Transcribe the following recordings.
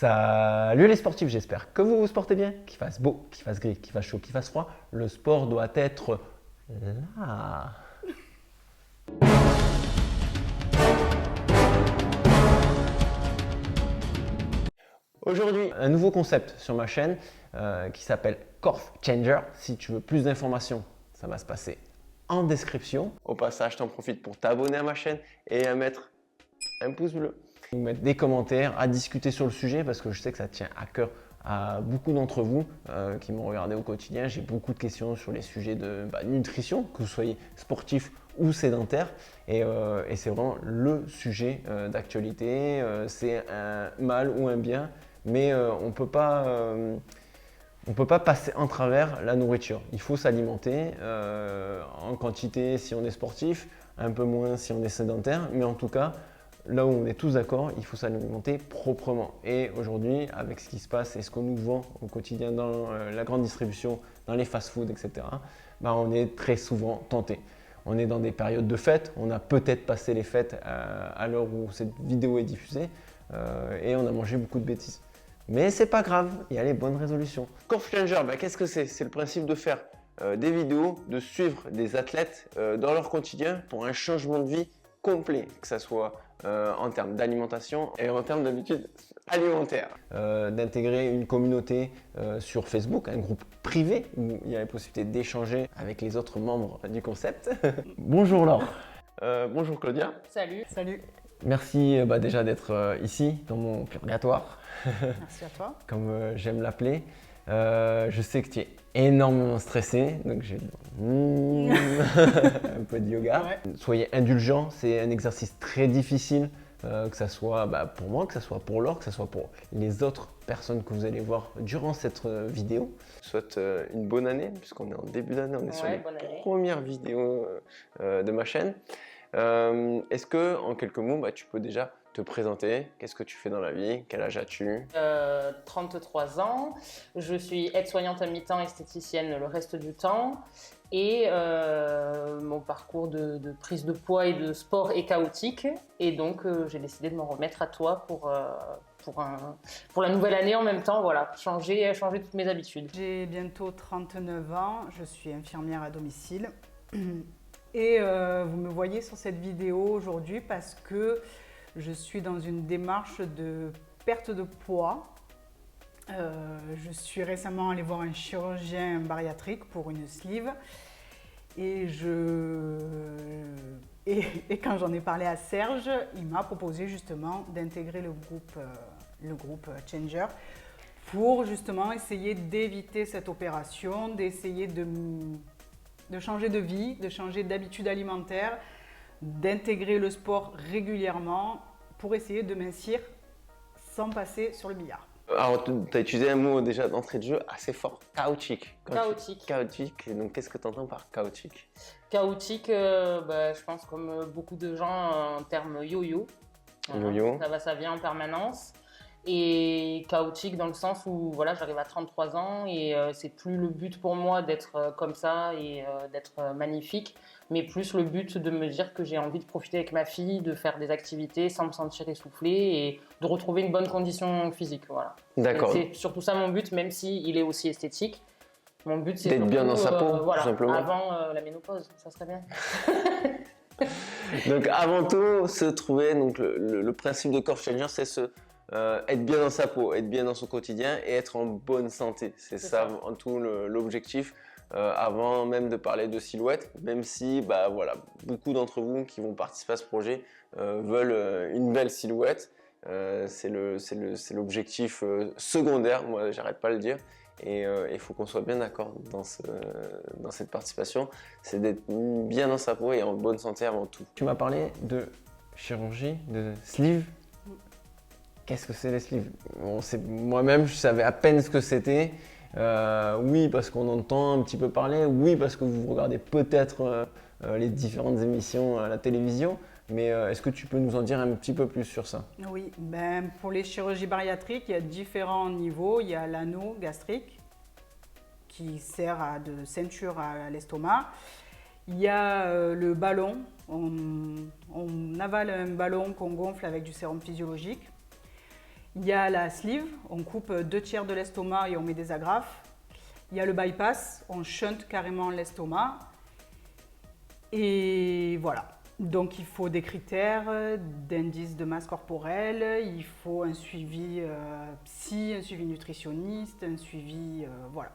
Salut les sportifs, j'espère que vous vous portez bien, qu'il fasse beau, qu'il fasse gris, qu'il fasse chaud, qu'il fasse froid. Le sport doit être là. Aujourd'hui, un nouveau concept sur ma chaîne qui s'appelle Corf Changer. Si tu veux plus d'informations, ça va se passer en description. Au passage, t'en profites pour t'abonner à ma chaîne et à mettre un pouce bleu. Vous mettre des commentaires, à discuter sur le sujet parce que je sais que ça tient à cœur à beaucoup d'entre vous qui m'ont regardé au quotidien. J'ai beaucoup de questions sur les sujets de nutrition, que vous soyez sportif ou sédentaire. Et c'est vraiment le sujet d'actualité. C'est un mal ou un bien, mais on ne peut pas passer en travers la nourriture. Il faut s'alimenter en quantité si on est sportif, un peu moins si on est sédentaire, mais en tout cas, là où on est tous d'accord, il faut s'alimenter proprement. Et aujourd'hui, avec ce qui se passe et ce qu'on nous vend au quotidien dans la grande distribution, dans les fast-foods, etc., on est très souvent tenté. On est dans des périodes de fêtes, on a peut-être passé les fêtes à l'heure où cette vidéo est diffusée et on a mangé beaucoup de bêtises. Mais c'est pas grave, il y a les bonnes résolutions. Corf Changer, qu'est-ce que c'est? C'est le principe de faire des vidéos, de suivre des athlètes dans leur quotidien pour un changement de vie complet, que ce soit en termes d'alimentation et en termes d'habitudes alimentaires. D'intégrer une communauté sur Facebook, un groupe privé où il y a la possibilité d'échanger avec les autres membres du concept. Bonjour Laure. Bonjour Claudia. Salut. Salut. Merci déjà d'être ici dans mon purgatoire. Merci à toi. Comme j'aime l'appeler. Je sais que tu es énormément stressé, donc j'ai un peu de yoga. Ouais. Soyez indulgents, c'est un exercice très difficile, que ce soit pour moi, que ce soit pour Laure, que ce soit pour les autres personnes que vous allez voir durant cette vidéo. Je souhaite une bonne année, puisqu'on est en début d'année, on est sur les premières vidéos de ma chaîne. Est-ce que, en quelques mots, tu peux déjà te présenter? Qu'est-ce que tu fais dans la vie? Quel âge as-tu? 33 ans. Je suis aide-soignante à mi-temps, esthéticienne le reste du temps. Et mon parcours de prise de poids et de sport est chaotique. Et donc, j'ai décidé de m'en remettre à toi pour la nouvelle année en même temps. Voilà, changer toutes mes habitudes. J'ai bientôt 39 ans. Je suis infirmière à domicile. Et vous me voyez sur cette vidéo aujourd'hui parce que je suis dans une démarche de perte de poids. Je suis récemment allée voir un chirurgien bariatrique pour une sleeve. Et quand j'en ai parlé à Serge, il m'a proposé justement d'intégrer le groupe Changer pour justement essayer d'éviter cette opération, d'essayer de changer de vie, de changer d'habitude alimentaire, d'intégrer le sport régulièrement pour essayer de mincir sans passer sur le billard. Alors, tu as utilisé un mot déjà d'entrée de jeu assez fort, chaotique. Chaotique. Donc, qu'est-ce que tu entends par chaotique? Chaotique, je pense comme beaucoup de gens en termes yo-yo. Voilà. Yo-yo. Ça va, ça vient en permanence. Et chaotique dans le sens où voilà, j'arrive à 33 ans et c'est plus le but pour moi d'être comme ça et d'être magnifique, mais plus le but de me dire que j'ai envie de profiter avec ma fille, de faire des activités sans me sentir essoufflée et de retrouver une bonne condition physique. Voilà. D'accord. C'est surtout ça mon but, même s'il est aussi esthétique. Mon but c'est d'être bien dans sa peau, voilà, tout simplement. avant la ménopause, ça serait bien. Donc avant tout, se trouver, donc le principe de Corf Changer, c'est être bien dans sa peau, être bien dans son quotidien et être en bonne santé. C'est ça en tout l'objectif. Avant même de parler de silhouette, même si beaucoup d'entre vous qui vont participer à ce projet veulent une belle silhouette. C'est l'objectif secondaire, moi j'arrête pas de le dire. Et il faut qu'on soit bien d'accord dans cette participation. C'est d'être bien dans sa peau et en bonne santé avant tout. Tu m'as parlé de chirurgie, de sleeve. Qu'est-ce que c'est les sleeves? Moi-même, je savais à peine ce que c'était. Oui, parce qu'on entend un petit peu parler. Oui, parce que vous regardez peut-être les différentes émissions à la télévision. Mais est-ce que tu peux nous en dire un petit peu plus sur ça? Oui, pour les chirurgies bariatriques, il y a différents niveaux. Il y a l'anneau gastrique qui sert de ceinture à l'estomac. Il y a le ballon. On avale un ballon qu'on gonfle avec du sérum physiologique. Il y a la sleeve, on coupe 2/3 de l'estomac et on met des agrafes. Il y a le bypass, on shunte carrément l'estomac. Et voilà. Donc il faut des critères d'indice de masse corporelle, il faut un suivi psy, un suivi nutritionniste, un suivi... voilà.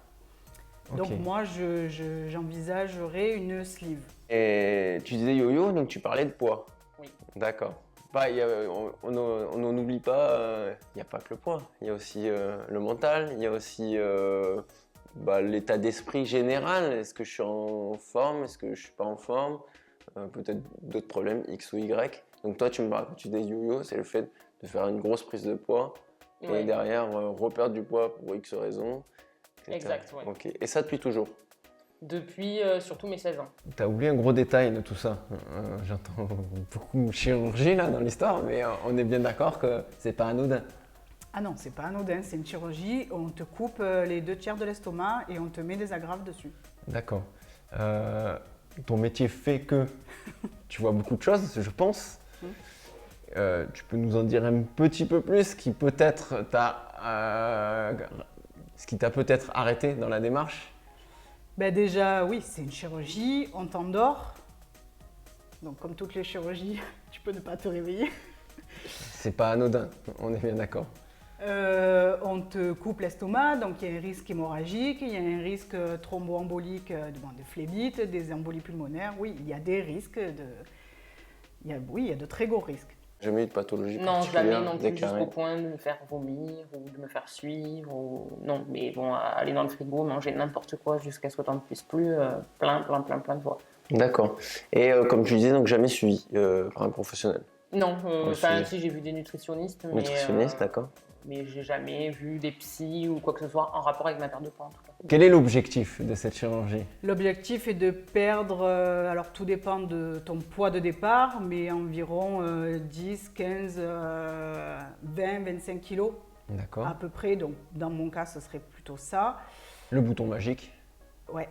Ok. Donc moi, j'envisagerais une sleeve. Et tu disais yo-yo, donc tu parlais de poids. Oui. D'accord. Bah, on n'en oublie pas, il n'y a pas que le poids. Il y a aussi le mental, il y a aussi l'état d'esprit général. Est-ce que je suis en forme? Est-ce que je ne suis pas en forme? Peut-être d'autres problèmes, X ou Y. Donc toi, tu me parles, quand tu dis yo-yo, c'est le fait de faire une grosse prise de poids et Ouais. derrière reperdre du poids pour X raisons. etc. Exact, ouais. Ok. Et ça depuis toujours? Depuis surtout mes 16 ans. Tu as oublié un gros détail de tout ça. J'entends beaucoup de chirurgie là dans l'histoire, mais on est bien d'accord que c'est pas anodin. Ah non, c'est pas anodin, c'est une chirurgie, on te coupe les 2/3 de l'estomac et on te met des agrafes dessus. D'accord. Ton métier fait que tu vois beaucoup de choses, je pense. Tu peux nous en dire un petit peu plus, ce qui t'a peut-être arrêté dans la démarche? Ben déjà, oui, c'est une chirurgie, on t'endort. Donc comme toutes les chirurgies, tu peux ne pas te réveiller. C'est pas anodin, on est bien d'accord. On te coupe l'estomac, donc il y a un risque hémorragique, il y a un risque thromboembolique, de phlébite, des embolies pulmonaires. Oui, il y a des risques, il y a de très gros risques. Jamais eu de pathologie Non, particulière jamais non plus déclarée. jusqu'au point de me faire vomir ou de me faire suivre. Non, mais bon, aller dans le frigo, manger n'importe quoi jusqu'à ce que tu n'en puisses plus, plein de fois. D'accord. Et comme tu disais, donc jamais suivi par un professionnel. Non, enfin suivi. si j'ai vu des nutritionnistes, Nutritionniste, d'accord. mais j'ai jamais vu des psys ou quoi que ce soit en rapport avec ma perte de poids en tout cas. Quel est l'objectif de cette chirurgie? L'objectif est de perdre, alors tout dépend de ton poids de départ, mais environ 10, 15, 20, 25 kilos D'accord. à peu près. Donc dans mon cas, ce serait plutôt ça. Le bouton magique. Ouais.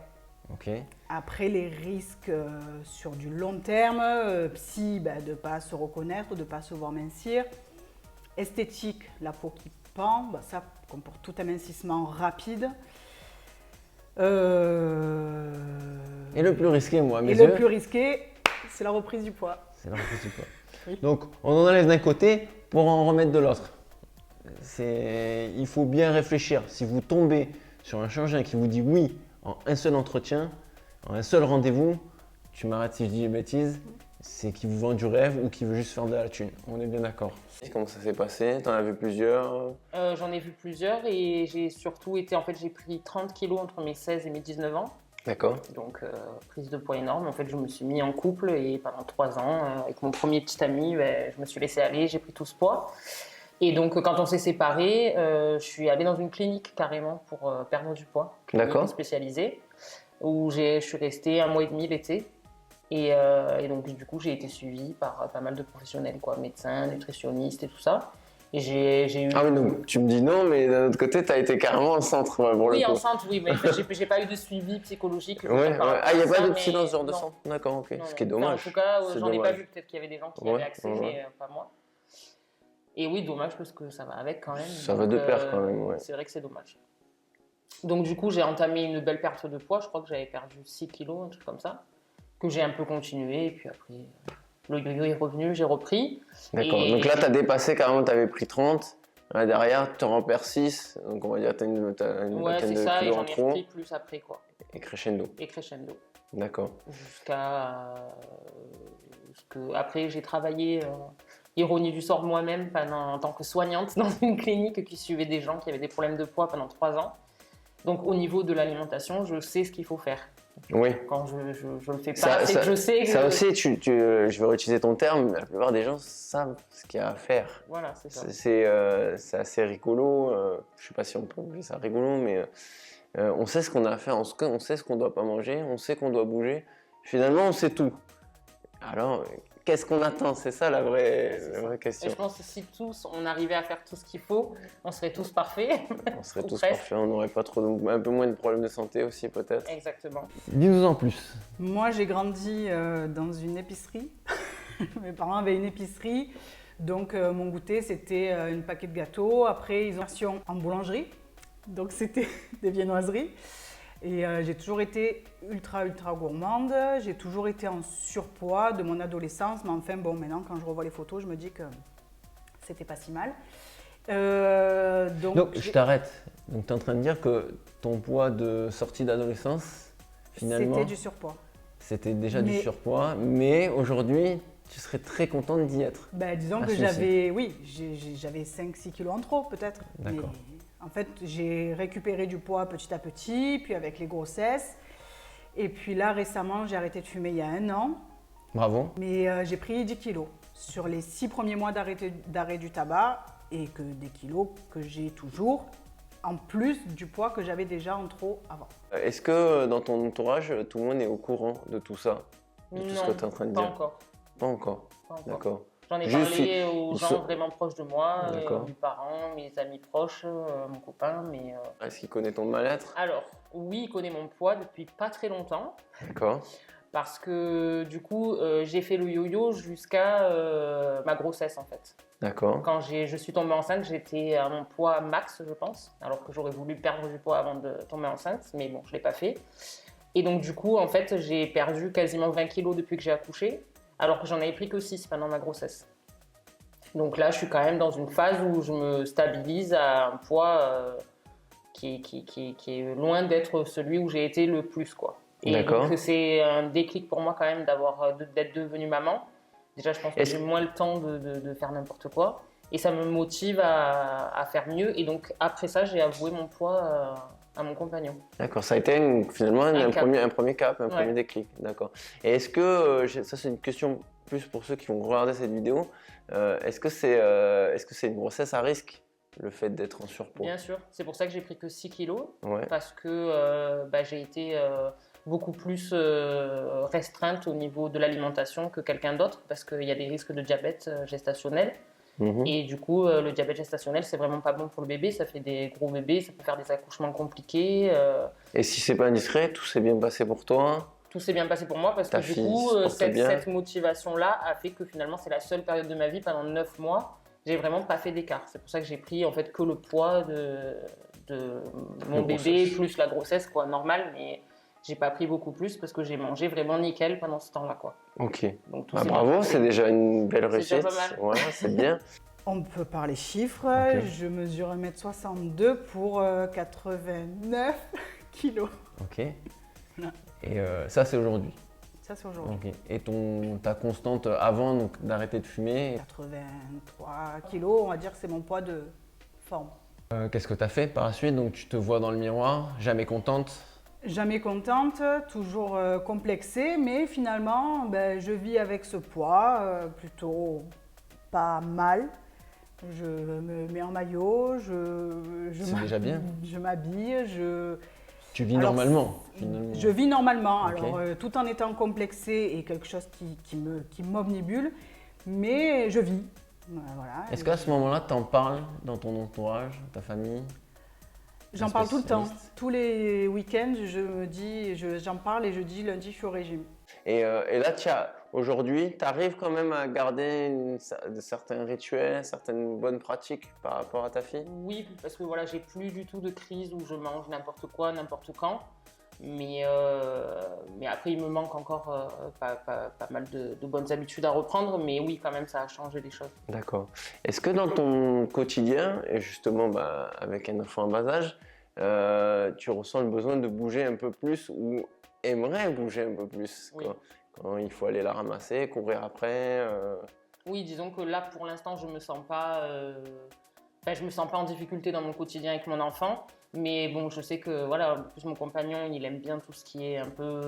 Ok. Après, les risques sur du long terme, psy, de ne pas se reconnaître, de ne pas se voir mincir. Esthétique, la peau qui pend, ça comporte tout amincissement rapide. Et le plus risqué, moi, à mes Et yeux, le plus risqué, c'est la reprise du poids. c'est la reprise du poids. Oui. Donc, on en enlève d'un côté pour en remettre de l'autre. Il faut bien réfléchir. Si vous tombez sur un chirurgien qui vous dit oui en un seul entretien, en un seul rendez-vous, tu m'arrêtes si je dis des bêtises, c'est qu'il vous vend du rêve ou qu'il veut juste faire de la thune. On est bien d'accord. Comment ça s'est passé? T'en as vu plusieurs? J'en ai vu plusieurs et j'ai surtout été, en fait j'ai pris 30 kilos entre mes 16 et mes 19 ans. D'accord. Donc prise de poids énorme. En fait je me suis mis en couple et pendant 3 ans, avec mon premier petit ami, je me suis laissée aller, j'ai pris tout ce poids. Et donc quand on s'est séparés, je suis allée dans une clinique carrément pour perdre du poids. D'accord. Spécialisée, où je suis restée 1 mois et demi l'été. Et donc du coup j'ai été suivie par pas mal de professionnels, quoi, médecins, nutritionnistes et tout ça. Et j'ai eu... Ah oui, donc tu me dis non, mais d'un autre côté, tu as été carrément enceinte pour le Oui, coup. enceinte, oui, mais j'ai pas eu de suivi psychologique. Ouais. Ah, il n'y a pas de psy dans ce genre de non. centre? D'accord, ok. Non, Ce qui est non. dommage. Enfin, en tout cas, C'est j'en ai pas dommage. vu. Peut-être qu'il y avait des gens qui Ouais, avaient accès, ouais. mais pas moi. Et oui, dommage parce que ça va avec quand même. Ça va de pair quand même, ouais. C'est vrai que c'est dommage. Donc du coup, j'ai entamé une belle perte de poids. Je crois que j'avais perdu 6 kilos, un truc comme ça. Que j'ai un peu continué. Et puis après, le yo-yo est revenu, j'ai repris. D'accord. Et- Donc là, tu as dépassé carrément, tu avais pris 30. Là, derrière, tu en perds 6. Donc on va dire que tu as une Ouais, vingtaine c'est de ça. Et kilos j'en en ai trop. repris plus après, quoi. Et crescendo. Et crescendo. D'accord. Jusqu'à ce que après j'ai travaillé ironie du sort moi-même en tant que soignante dans une clinique qui suivait des gens qui avaient des problèmes de poids pendant 3 ans. Donc au niveau de l'alimentation, je sais ce qu'il faut faire. Oui. Quand je le fais pas, c'est que je sais que Ça aussi, je vais réutiliser ton terme, mais la plupart des gens savent ce qu'il y a à faire. voilà, c'est ça. C'est assez rigolo. Je ne sais pas si on peut appeler ça rigolo, mais on sait ce qu'on a à faire. On sait ce qu'on ne doit pas manger, on sait qu'on doit bouger. Finalement, on sait tout. Alors, qu'est-ce qu'on attend? C'est ça la vraie Et question. je pense que si tous on arrivait à faire tout ce qu'il faut, on serait tous parfaits. On serait Ou tous presque. parfaits, on n'aurait pas un peu moins de problèmes de santé aussi peut-être. Exactement. Dis-nous en plus. Moi, j'ai grandi dans une épicerie. Mes parents avaient une épicerie. Donc mon goûter, c'était une paquet de gâteaux. Après, ils ont une version en boulangerie. Donc c'était des viennoiseries. Et j'ai toujours été ultra gourmande. J'ai toujours été en surpoids de mon adolescence. Mais enfin, bon, maintenant, quand je revois les photos, je me dis que c'était pas si mal. Donc je t'arrête. Donc tu es en train de dire que ton poids de sortie d'adolescence, finalement, c'était du surpoids. c'était déjà du surpoids. Mais aujourd'hui, tu serais très contente d'y être. Ben, disons que j'avais 5-6 kilos en trop peut-être. D'accord. En fait, j'ai récupéré du poids petit à petit, puis avec les grossesses. Et puis là, récemment, j'ai arrêté de fumer il y a 1 an. Bravo. Mais j'ai pris 10 kilos sur les 6 premiers mois d'arrêt du tabac et que des kilos que j'ai toujours, en plus du poids que j'avais déjà en trop avant. Est-ce que dans ton entourage, tout le monde est au courant de tout ça? De tout ce que tu es en train de pas dire? encore. Pas encore. Pas encore. D'accord. J'en ai Juste, parlé aux ils gens sont- vraiment proches de moi, D'accord. mes parents, mes amis proches, mon copain, mais... Est-ce qu'il connaît ton mal-être? Alors, oui, il connaît mon poids depuis pas très longtemps, D'accord. parce que du coup, j'ai fait le yo-yo jusqu'à ma grossesse en fait. D'accord. Quand je suis tombée enceinte, j'étais à mon poids max, je pense, alors que j'aurais voulu perdre du poids avant de tomber enceinte, mais bon, je ne l'ai pas fait. Et donc, du coup, en fait, j'ai perdu quasiment 20 kilos depuis que j'ai accouché, alors que j'en avais pris que 6 pendant ma grossesse. Donc là, je suis quand même dans une phase où je me stabilise à un poids qui est loin d'être celui où j'ai été le plus, quoi. Et D'accord. donc, c'est un déclic pour moi quand même d'être devenue maman. Déjà, je pense que j'ai moins le temps de faire n'importe quoi. Et ça me motive à faire mieux. Et donc, après ça, j'ai avoué mon poids à mon compagnon. D'accord, ça a été finalement un premier cap, un premier Ouais. déclic. D'accord. Et est-ce que, ça c'est une question plus pour ceux qui vont regarder cette vidéo, est-ce que c'est une grossesse à risque, le fait d'être en surpoids? Bien sûr. C'est pour ça que j'ai pris que 6 kilos. Ouais. Parce que j'ai été beaucoup plus restreinte au niveau de l'alimentation que quelqu'un d'autre. Parce qu'il y a des risques de diabète gestationnel. Mhm. Et du coup, le diabète gestationnel, c'est vraiment pas bon pour le bébé. Ça fait des gros bébés, ça peut faire des accouchements compliqués. Et si c'est pas indiscret, tout s'est bien passé pour toi? Tout s'est bien passé pour moi parce que Ta du fille coup, se porte bien? cette motivation-là a fait que finalement, c'est la seule période de ma vie pendant 9 mois. J'ai vraiment pas fait d'écart. C'est pour ça que j'ai pris en fait que le poids de mon bébé plus la grossesse, quoi, normal. Mais j'ai pas pris beaucoup plus parce que j'ai mangé vraiment nickel pendant ce temps-là, quoi. Ok. Donc, tout Bah, s'est bien bravo, passé. c'est déjà une belle C'est déjà réussite. pas mal. Ouais, c'est bien. On peut parler chiffres. Ok. Je mesure 1m62 pour 89 kilos. Ok. Et ça c'est aujourd'hui. Ça, c'est aujourd'hui. Ok. Et ta constante avant donc d'arrêter de fumer, 83 kilos, on va dire que c'est mon poids de forme. qu'est-ce que tu as fait par la suite? Donc tu te vois dans le miroir, jamais contente? Jamais contente, toujours complexée, mais finalement, je vis avec ce poids plutôt pas mal. Je me mets en maillot, C'est déjà bien. je m'habille, Tu vis Alors, normalement finalement. je vis normalement, Ok. alors tout en étant complexée et quelque chose qui m'omnibule, mais je vis. Voilà. Est-ce qu'à ce moment-là, tu en parles dans ton entourage, ta famille? J'en parle tout le temps. spécialiste. Tous les week-ends, j'en parle et je dis lundi, je suis au régime. Et là, aujourd'hui, tu arrives quand même à garder certains rituels, certaines bonnes pratiques par rapport à ta fille? Oui, parce que voilà, j'ai plus du tout de crise où je mange n'importe quoi, n'importe quand. Mais après, il me manque encore pas mal de bonnes habitudes à reprendre. Mais oui, quand même, ça a changé les choses. D'accord. Est-ce que dans ton quotidien, et justement avec un enfant en bas âge, tu ressens le besoin de bouger un peu plus ou aimerais bouger un peu plus Oui. quand il faut aller la ramasser, courir après Oui, disons que là, pour l'instant, je me sens pas en difficulté dans mon quotidien avec mon enfant. Mais bon, je sais que voilà, en plus mon compagnon, il aime bien tout ce qui est un peu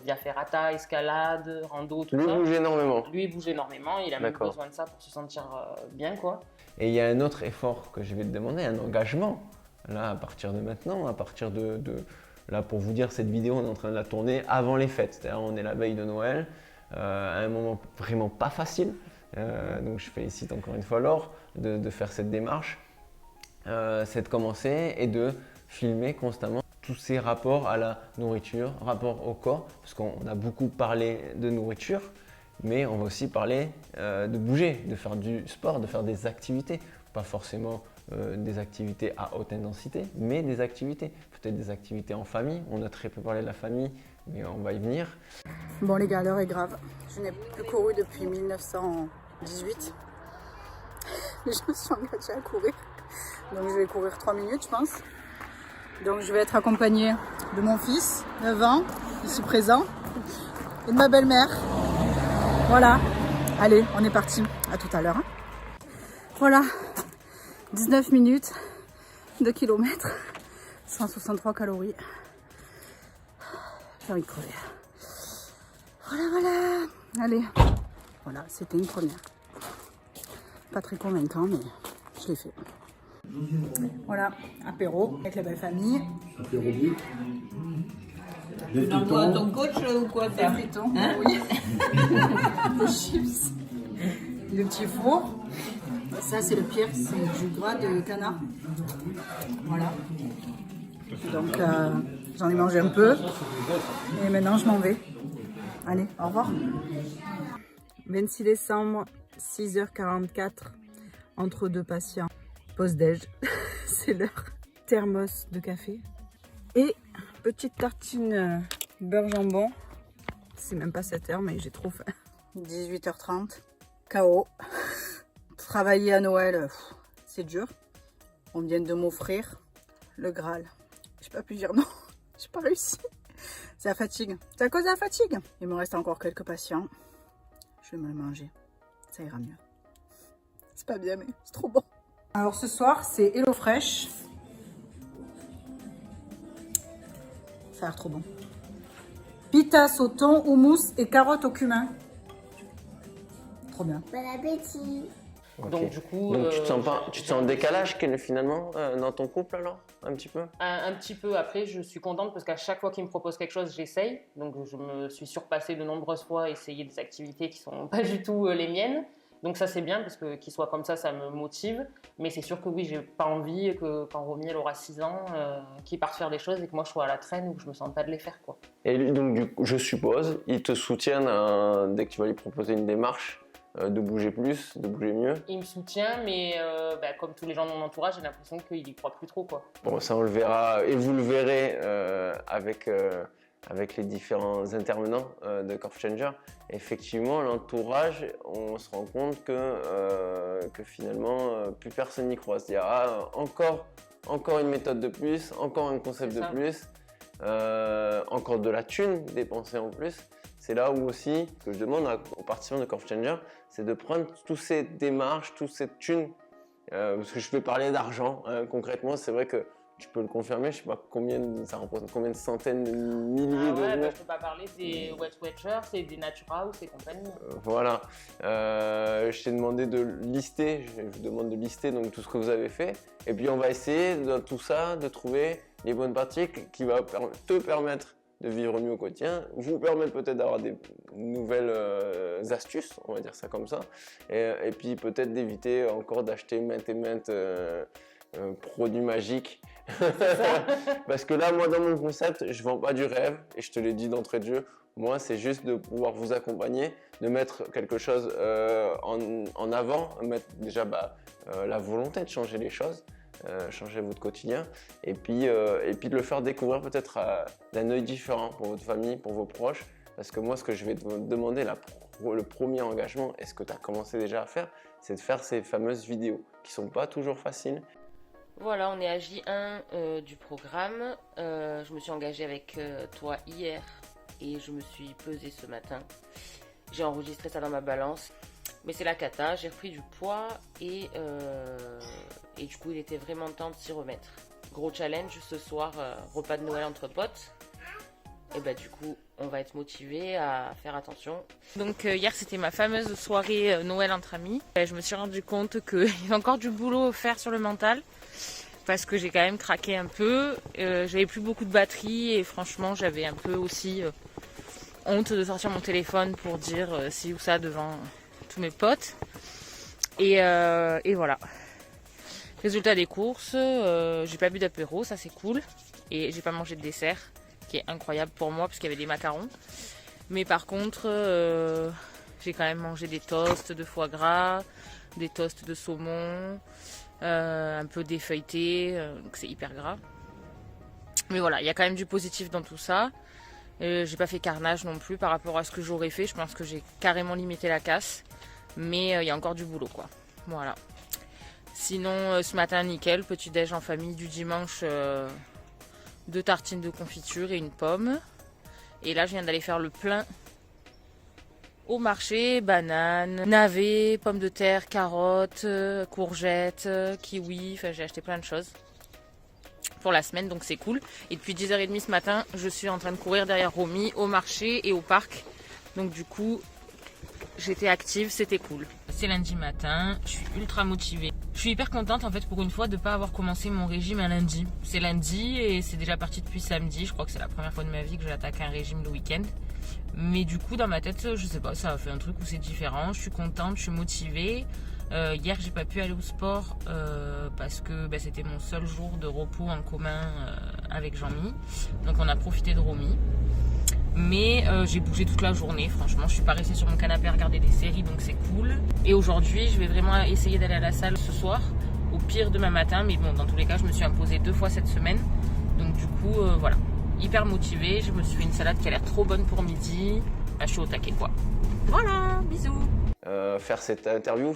via ferrata, escalade, rando, tout Lui ça. bouge énormément. Lui, il bouge énormément, il a même D'accord. besoin de ça pour se sentir bien, quoi. Et il y a un autre effort que je vais te demander, un engagement. Là, à partir de maintenant, là, pour vous dire, cette vidéo, on est en train de la tourner avant les fêtes. C'est-à-dire, on est la veille de Noël, à un moment vraiment pas facile. Donc, je félicite encore une fois Laure de faire cette démarche. C'est de commencer et de filmer constamment tous ces rapports à la nourriture, rapport au corps, parce qu'on a beaucoup parlé de nourriture. mais on va aussi parler de bouger, de faire du sport, de faire des activités. Pas forcément des activités à haute intensité, mais des activités. Peut-être des activités en famille. On a très peu parlé de la famille, mais on va y venir. Bon les gars, l'heure est grave. Je n'ai plus couru depuis 1918. Je me suis engagée à courir. Donc je vais courir 3 minutes je pense. Donc je vais être accompagnée de mon fils, 9 ans, ici présent, et de ma belle-mère. Voilà. Allez, on est parti. À tout à l'heure. Hein. Voilà. 19 minutes, 2 km, 163 calories. J'ai envie de crever. Voilà. Allez. Voilà, c'était une première. Pas très convaincant, mais je l'ai fait. Voilà, apéro avec la belle famille. Apéro bleu. Des T'envoies pitons. ton coach ou quoi Des ça fritons, Hein oui. Des chips. Le petit four. Ça, c'est le pire, c'est du gras de canard. Voilà. Donc, j'en ai mangé un peu. Et maintenant, je m'en vais. Allez, au revoir. 26 décembre, 6h44, entre deux patients. Pause-déj, c'est l'heure. Thermos de café. Et petite tartine beurre jambon. C'est même pas 7h, mais j'ai trop faim. 18h30, KO. Travailler à Noël, c'est dur. On vient de m'offrir le Graal. J'ai pas pu dire non, j'ai pas réussi. C'est la fatigue, c'est à cause de la fatigue. Il me reste encore quelques patients. Je vais me le manger, ça ira mieux. C'est pas bien, mais c'est trop bon. Alors ce soir, c'est HelloFresh. Ça a l'air trop bon. Pitas au thon, houmous et carottes au cumin. Trop bien. Bon appétit. Ok. Donc du coup, Donc tu te sens pas, tu te sens en décalage finalement dans ton couple alors, un petit peu? un petit peu après, je suis contente parce qu'à chaque fois qu'il me propose quelque chose, j'essaye. Donc je me suis surpassée de nombreuses fois à essayer des activités qui sont pas du tout les miennes. Donc ça c'est bien parce que qu'il soit comme ça me motive. Mais c'est sûr que oui, j'ai pas envie que quand Romy elle aura 6 ans, qu'il parte faire des choses et que moi je sois à la traîne ou que je me sente pas de les faire quoi. Et lui, donc du coup, je suppose, ils te soutiennent dès que tu vas lui proposer une démarche de bouger plus, de bouger mieux. Il me soutient, mais comme tous les gens de mon entourage, j'ai l'impression qu'il y croit plus trop quoi. Bon, ça on le verra et vous le verrez avec les différents intervenants de Curve Changer. Effectivement, l'entourage, on se rend compte que finalement, plus personne n'y croit. C'est-à-dire, encore une méthode de plus, encore un concept C'est de ça. plus, encore de la thune dépensée en plus. C'est là où aussi, ce que je demande aux participants de Curve Changer, c'est de prendre toutes ces démarches, toute cette thune, parce que je vais parler d'argent, hein, concrètement, c'est vrai que tu peux le confirmer, je sais pas ça représente combien de centaines de milliers d'euros. Je peux pas parler des Wet Watchers et des Natura House et compagnie. Voilà, je t'ai demandé de lister, je vous demande de lister donc tout ce que vous avez fait, et puis on va essayer dans tout ça de trouver les bonnes pratiques qui vont te permettre de vivre mieux au quotidien, vous permettre peut-être d'avoir des nouvelles astuces, on va dire ça comme ça, et puis peut-être d'éviter encore d'acheter maintes et maintes produits magiques. Parce que là, moi, dans mon concept, je vends pas du rêve, et je te l'ai dit d'entrée de jeu, moi, c'est juste de pouvoir vous accompagner, de mettre quelque chose en avant, mettre déjà la volonté de changer les choses, changer votre quotidien, et puis de le faire découvrir peut-être d'un œil différent pour votre famille, pour vos proches. Parce que moi, ce que je vais te demander, le premier engagement, et ce que tu as commencé déjà à faire, c'est de faire ces fameuses vidéos qui sont pas toujours faciles. Voilà, on est à J1 du programme. Je me suis engagée avec toi hier et je me suis pesée ce matin. J'ai enregistré ça dans ma balance. Mais c'est la cata, j'ai repris du poids et du coup il était vraiment temps de s'y remettre. Gros challenge ce soir, repas de Noël entre potes. Et bah du coup on va être motivés à faire attention. Donc hier c'était ma fameuse soirée Noël entre amis. Et je me suis rendu compte qu'il y a encore du boulot à faire sur le mental. Parce que j'ai quand même craqué un peu. J'avais plus beaucoup de batterie et franchement j'avais un peu aussi honte de sortir mon téléphone pour dire ci ou ça devant tous mes potes. Et voilà. Résultat des courses, j'ai pas bu d'apéro, ça c'est cool. Et j'ai pas mangé de dessert, qui est incroyable pour moi parce qu'il y avait des macarons. Mais par contre, J'ai quand même mangé des toasts de foie gras, des toasts de saumon, un peu défeuilleté, donc c'est hyper gras. Mais voilà, il y a quand même du positif dans tout ça. J'ai pas fait carnage non plus par rapport à ce que j'aurais fait. Je pense que j'ai carrément limité la casse. Mais il y a encore du boulot, quoi. Voilà. Sinon, ce matin, nickel. Petit déj en famille du dimanche. 2 tartines de confiture et une pomme. Et là, je viens d'aller faire le plein au marché. Bananes, navets, pommes de terre, carottes, courgettes, kiwis. Enfin, j'ai acheté plein de choses pour la semaine, donc c'est cool. Et depuis 10h30 ce matin, je suis en train de courir derrière Romy au marché et au parc. Donc du coup, j'étais active, c'était cool. C'est lundi matin, je suis ultra motivée. Je suis hyper contente en fait pour une fois de ne pas avoir commencé mon régime un lundi. C'est lundi et c'est déjà parti depuis samedi. Je crois que c'est la première fois de ma vie que j'attaque un régime le week-end. Mais du coup, dans ma tête, je sais pas, ça a fait un truc où c'est différent. Je suis contente, je suis motivée. Hier, j'ai pas pu aller au sport parce que c'était mon seul jour de repos en commun avec Jean-Mi. Donc on a profité de Romy. Mais j'ai bougé toute la journée, franchement, je suis pas restée sur mon canapé à regarder des séries, donc c'est cool. Et aujourd'hui, je vais vraiment essayer d'aller à la salle ce soir, au pire demain matin. Mais bon, dans tous les cas, je me suis imposée 2 fois cette semaine. Donc du coup, voilà, hyper motivée. Je me suis fait une salade qui a l'air trop bonne pour midi. Je suis au taquet, quoi. Voilà, bisous. Faire cette interview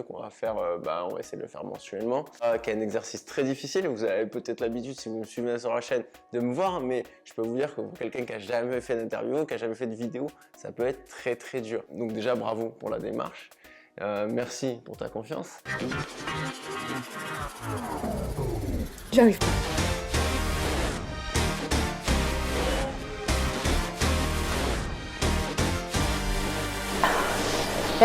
qu'on va faire, on va essayer de le faire mensuellement, qui est un exercice très difficile. Vous avez peut-être l'habitude, si vous me suivez sur la chaîne, de me voir, mais je peux vous dire que pour quelqu'un qui a jamais fait d'interview, qui a jamais fait de vidéo, ça peut être très très dur. Donc déjà, bravo pour la démarche. Merci pour ta confiance. J'arrive pas.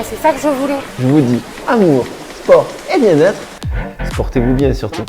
C'est ça que je voulais. Je vous dis amour, sport et bien-être. Sportez-vous bien surtout.